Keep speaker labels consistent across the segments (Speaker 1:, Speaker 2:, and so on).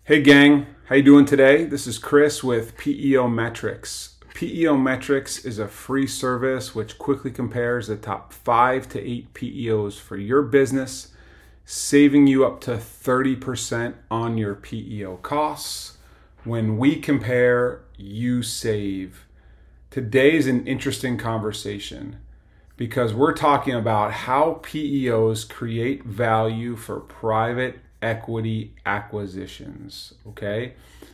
Speaker 1: Hey gang, how you doing today? This is Chris with PEO Metrics. PEO Metrics is a free service which quickly compares the top 5 to 8 PEOs for your business, saving you up to 30% on your PEO costs. When we compare, you save. Today is an interesting conversation because we're talking about how PEOs create value for private equity acquisitions, okay?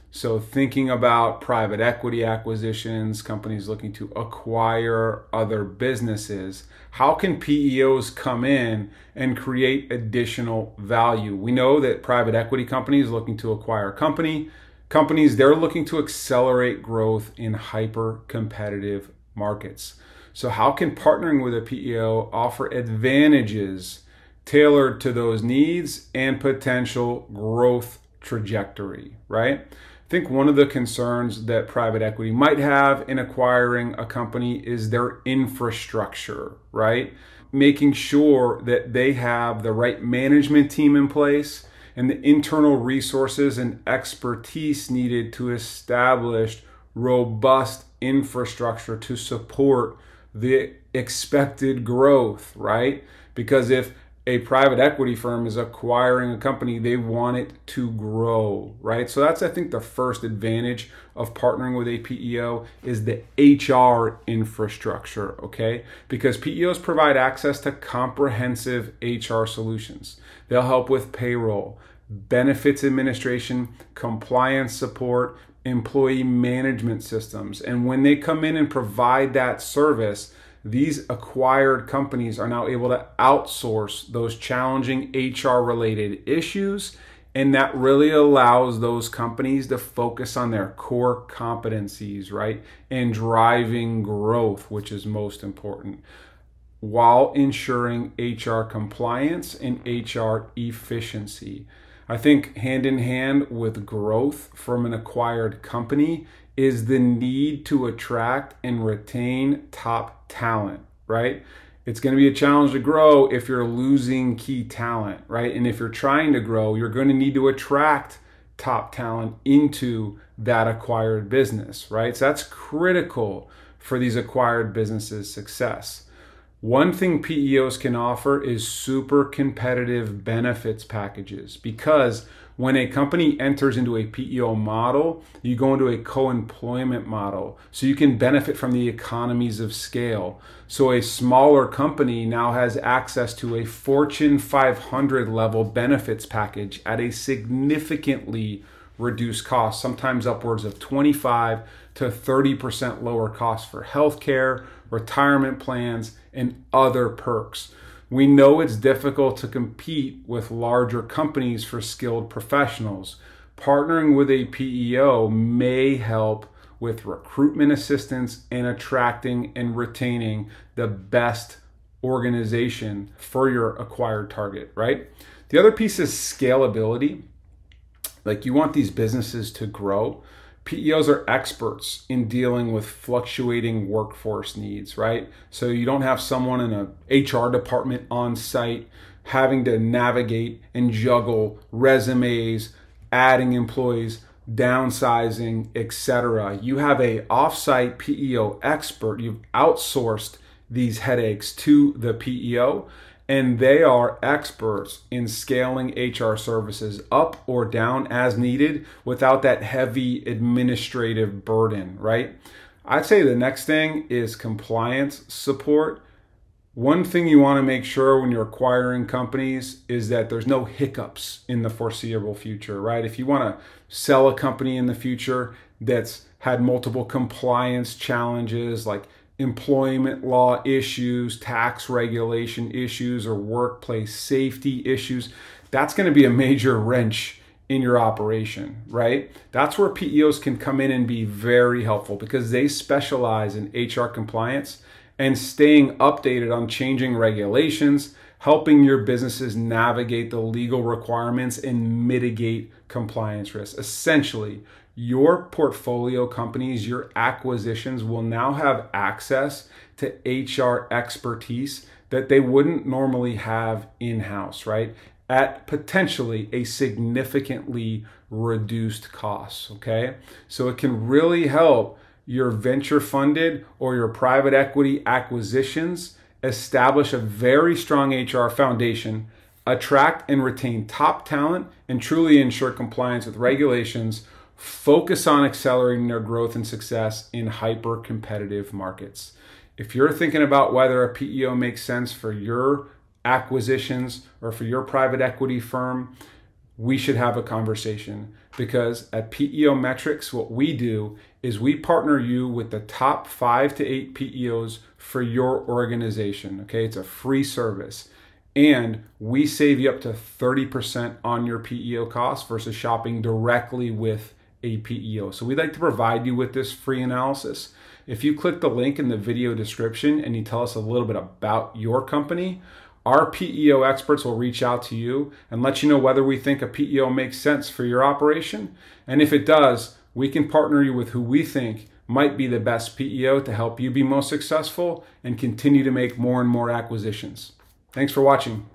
Speaker 1: So thinking about private equity acquisitions, companies looking to acquire other businesses, how can PEOs come in and create additional value? We know that private equity companies looking to acquire companies, they're looking to accelerate growth in hyper-competitive markets. So how can partnering with a PEO offer advantages tailored to those needs and potential growth trajectory, right? I think one of the concerns that private equity might have in acquiring a company is their infrastructure, right? Making sure that they have the right management team in place and the internal resources and expertise needed to establish robust infrastructure to support the expected growth, right? Because if a private equity firm is acquiring a company, they want it to grow, right? So that's, I think, the first advantage of partnering with a PEO is the HR infrastructure, okay? Because PEOs provide access to comprehensive HR solutions. They'll help with payroll, benefits administration, compliance support, employee management systems. And when they come in and provide that service, these acquired companies are now able to outsource those challenging HR related issues, and that really allows those companies to focus on their core competencies, right? And driving growth, which is most important, while ensuring HR compliance and HR efficiency. I think hand in hand with growth from an acquired company is the need to attract and retain top talent, right? It's going to be a challenge to grow if you're losing key talent, right? And if you're trying to grow, you're going to need to attract top talent into that acquired business, right? So that's critical for these acquired businesses' success. One thing PEOs can offer is super competitive benefits packages, because when a company enters into a PEO model, you go into a co-employment model. So you can benefit from the economies of scale. So a smaller company now has access to a Fortune 500 level benefits package at a significantly reduced cost, sometimes upwards of 25 to 30% lower cost for healthcare, retirement plans, and other perks. We know it's difficult to compete with larger companies for skilled professionals. Partnering with a PEO may help with recruitment assistance and attracting and retaining the best organization for your acquired target, right? The other piece is scalability. Like, you want these businesses to grow. PEOs are experts in dealing with fluctuating workforce needs, right? So you don't have someone in an HR department on site having to navigate and juggle resumes, adding employees, downsizing, etc. You have a offsite PEO expert. You've outsourced these headaches to the PEO, and they are experts in scaling HR services up or down as needed without that heavy administrative burden, right? I'd say the next thing is compliance support. One thing you want to make sure when you're acquiring companies is that there's no hiccups in the foreseeable future, right? If you want to sell a company in the future that's had multiple compliance challenges like employment law issues, tax regulation issues, or workplace safety issues, that's going to be a major wrench in your operation, right? That's where PEOs can come in and be very helpful because they specialize in HR compliance and staying updated on changing regulations, helping your businesses navigate the legal requirements and mitigate compliance risks. Essentially, your portfolio companies, your acquisitions will now have access to HR expertise that they wouldn't normally have in-house, right? at potentially a significantly reduced cost, okay? So it can really help your venture funded or your private equity acquisitions establish a very strong HR foundation, attract and retain top talent, and truly ensure compliance with regulations, focus on accelerating their growth and success in hyper-competitive markets. If you're thinking about whether a PEO makes sense for your acquisitions or for your private equity firm, we should have a conversation, because at PEO Metrics, what we do is we partner you with the top 5 to 8 PEOs for your organization. Okay, it's a free service, and we save you up to 30% on your PEO costs versus shopping directly with a PEO. So we'd like to provide you with this free analysis. If you click the link in the video description and you tell us a little bit about your company, our PEO experts will reach out to you and let you know whether we think a PEO makes sense for your operation. And if it does, we can partner you with who we think might be the best PEO to help you be most successful and continue to make more and more acquisitions. Thanks for watching.